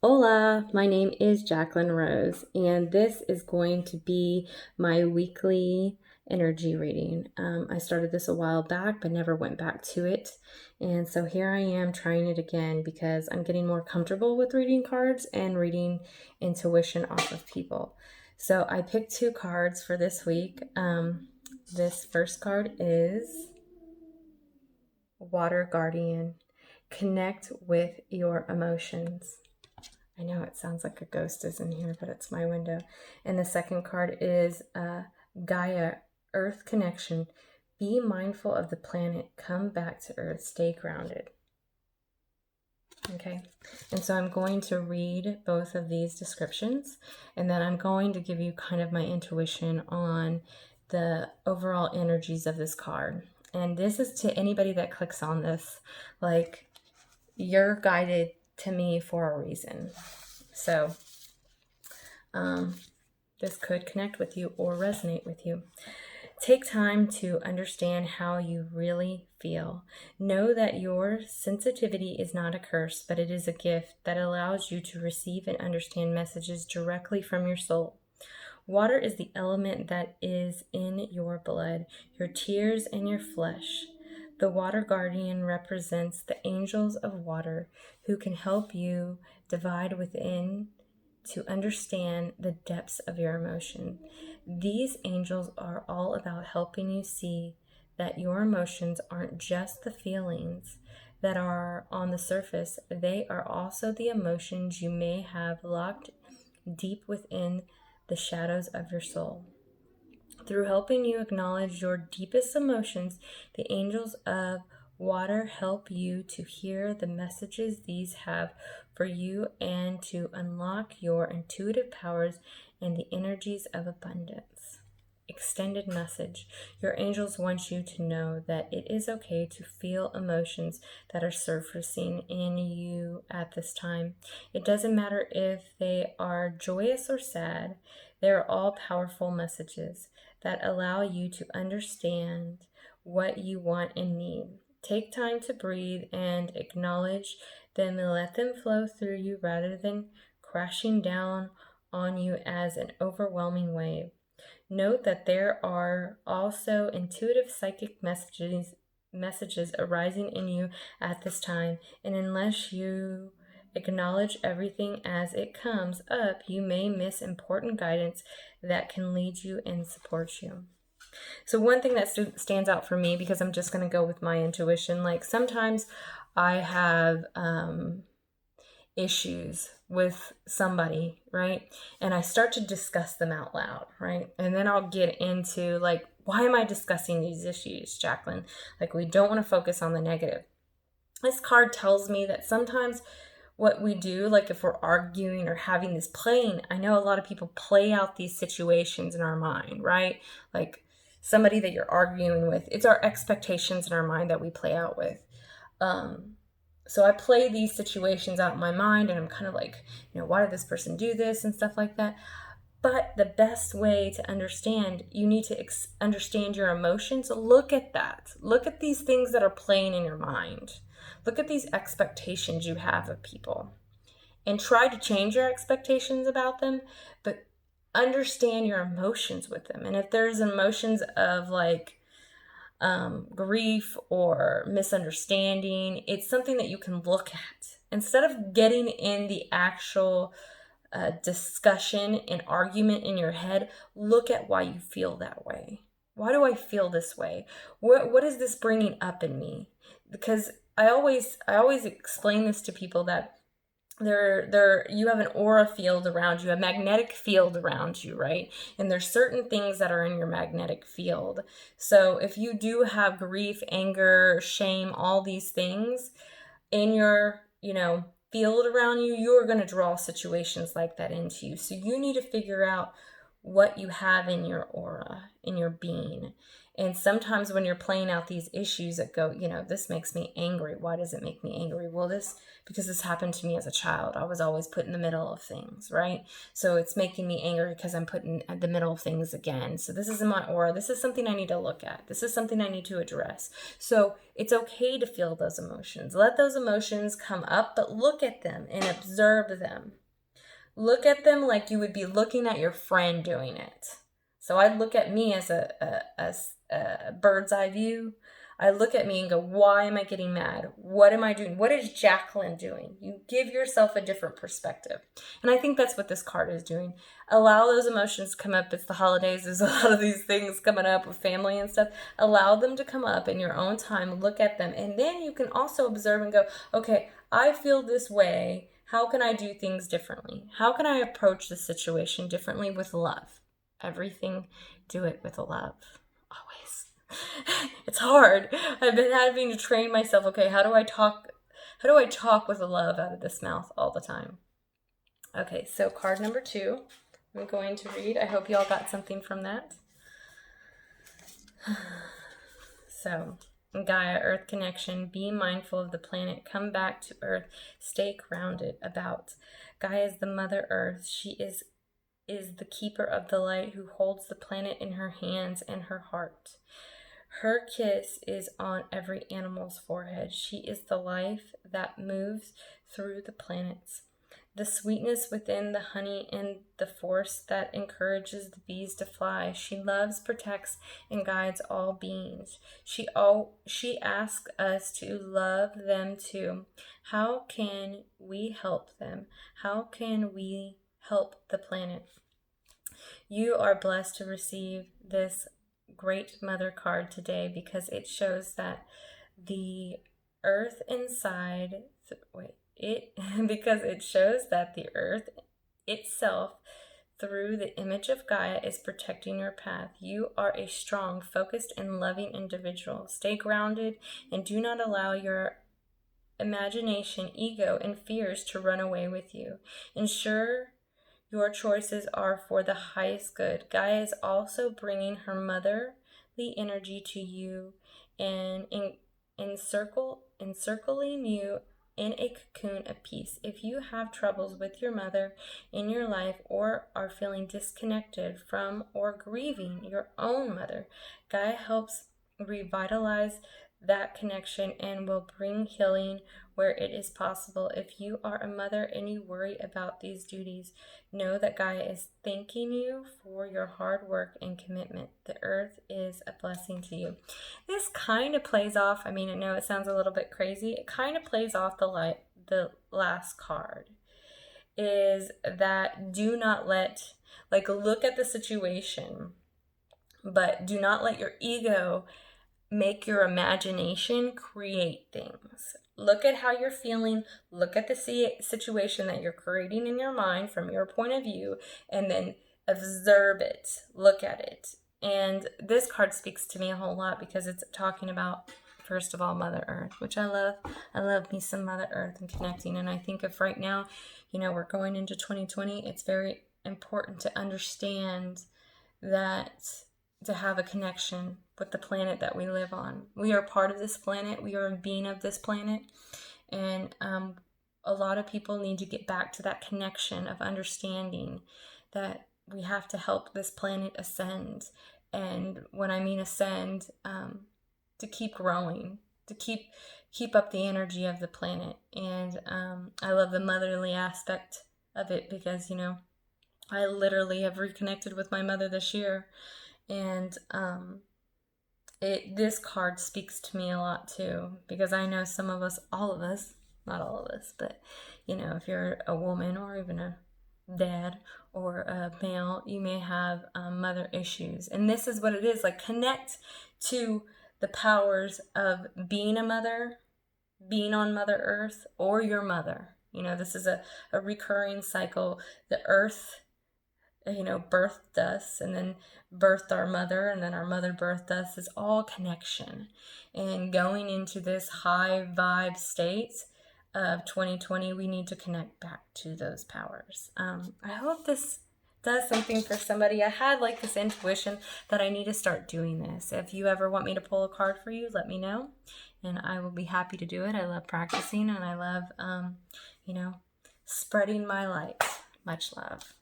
Hola, my name is Jacqueline Rose, and this is going to be my weekly energy reading. I started this a while back, but never went back to it. And so here I am trying it again because I'm getting more comfortable with reading cards and reading intuition off of people. So I picked two cards for this week. This first card is Water Guardian. Connect with your emotions. I know it sounds like a ghost is in here, but it's my window. And the second card is Gaia, Earth Connection. Be mindful of the planet. Come back to Earth. Stay grounded. Okay, and so I'm going to read both of these descriptions, and then I'm going to give you kind of my intuition on the overall energies of this card. And this is to anybody that clicks on this, like, you're guided to me for a reason. So this could connect with you or resonate with you. Take time to understand how you really feel. Know that your sensitivity is not a curse, but it is a gift that allows you to receive and understand messages directly from your soul. Water is the element that is in your blood, your tears, and your flesh. The water guardian represents the angels of water who can help you divide within to understand the depths of your emotion. These angels are all about helping you see that your emotions aren't just the feelings that are on the surface. They are also the emotions you may have locked deep within the shadows of your soul. Through helping you acknowledge your deepest emotions, the angels of water help you to hear the messages these have for you and to unlock your intuitive powers and the energies of abundance. Extended message. Your angels want you to know that it is okay to feel emotions that are surfacing in you at this time. It doesn't matter if they are joyous or sad, they are all powerful messages that allow you to understand what you want and need. Take time to breathe and acknowledge them and let them flow through you rather than crashing down on you as an overwhelming wave. Note that there are also intuitive psychic messages arising in you at this time, and unless you acknowledge everything as it comes up, you may miss important guidance that can lead you and support you. So one thing that stands out for me, because I'm just going to go with my intuition, like sometimes I have issues with somebody, right? And I start to discuss them out loud, right? And then I'll get into like, why am I discussing these issues, Jacqueline? Like, we don't want to focus on the negative. This card tells me that sometimes what we do, like if we're arguing or having this playing, I know a lot of people play out these situations in our mind, right? Like somebody that you're arguing with, it's our expectations in our mind that we play out with. So I play these situations out in my mind and I'm kind of like, why did this person do this and stuff like that. But the best way to understand, you need to understand your emotions. Look at that. Look at these things that are playing in your mind. Look at these expectations you have of people and try to change your expectations about them, but understand your emotions with them. And if there's emotions of like grief or misunderstanding, it's something that you can look at instead of getting in the actual discussion and argument in your head. Look at why you feel that way. Why do I feel this way? What is this bringing up in me? Because I always explain this to people that you have an aura field around you, a magnetic field around you, right? And there's certain things that are in your magnetic field. So if you do have grief, anger, shame, all these things in your, field around you, you're going to draw situations like that into you. So you need to figure out what you have in your aura, in your being. And sometimes when you're playing out these issues that go, this makes me angry. Why does it make me angry? Well, because this happened to me as a child. I was always put in the middle of things, right? So it's making me angry because I'm put in the middle of things again. So this is in my aura. This is something I need to look at. This is something I need to address. So it's okay to feel those emotions. Let those emotions come up, but look at them and observe them. Look at them like you would be looking at your friend doing it. So I look at me as a bird's eye view. I look at me and go, why am I getting mad? What am I doing? What is Jacqueline doing? You give yourself a different perspective. And I think that's what this card is doing. Allow those emotions to come up. It's the holidays. There's a lot of these things coming up with family and stuff. Allow them to come up in your own time. Look at them. And then you can also observe and go, okay, I feel this way. How can I do things differently? How can I approach the situation differently with love? Everything, do it with love. Always. It's hard. I've been having to train myself. Okay, how do I talk with love out of this mouth all the time? Okay, so card number 2, I'm going to read. I hope you all got something from that. So, Gaia, Earth connection, be mindful of the planet, come back to Earth, stay grounded about. Gaia is the Mother Earth. She is the keeper of the light who holds the planet in her hands and her heart. Her kiss is on every animal's forehead. She is the life that moves through the planets. The sweetness within the honey and the force that encourages the bees to fly. She loves, protects, and guides all beings. She asks us to love them too. How can we help them? How can we help the planet? You are blessed to receive this great mother card today because it shows that the earth inside, because it shows that the earth itself through the image of Gaia is protecting your path. You are a strong, focused, and loving individual. Stay grounded and do not allow your imagination, ego, and fears to run away with you. Ensure your choices are for the highest good. Gaia is also bringing her motherly energy to you and encircling you in a cocoon of peace. If you have troubles with your mother in your life or are feeling disconnected from or grieving your own mother, Gaia helps revitalize that connection and will bring healing where it is possible. If you are a mother and you worry about these duties, know that Gaia is thanking you for your hard work and commitment. The earth is a blessing to you. This kind of plays off, I know it sounds a little bit crazy. It kind of plays off the last card. Is that do not look at the situation, but do not let your ego make your imagination create things. Look at how you're feeling. Look at the situation that you're creating in your mind from your point of view, and then observe it. Look at it. And this card speaks to me a whole lot because it's talking about, first of all, Mother Earth, which I love. I love me some Mother Earth and connecting. And I think if right now, we're going into 2020, it's very important to understand that to have a connection with the planet that we live on. We are part of this planet. We are a being of this planet. And a lot of people need to get back to that connection of understanding that we have to help this planet ascend. And when I mean ascend, to keep growing, to keep up the energy of the planet. And I love the motherly aspect of it because, I literally have reconnected with my mother this year. And this card speaks to me a lot too, because I know some of us, all of us, not all of us, but if you're a woman or even a dad or a male, you may have mother issues. And this is what it is, connect to the powers of being a mother, being on Mother Earth, or your mother. This is a recurring cycle. The earth birthed us and then birthed our mother, and then our mother birthed us. Is all connection. And going into this high vibe state of 2020, we need to connect back to those powers. I hope this does something for somebody. I had like this intuition that I need to start doing this. If you ever want me to pull a card for you, let me know, and I will be happy to do it. I love practicing, and I love, spreading my light. Much love.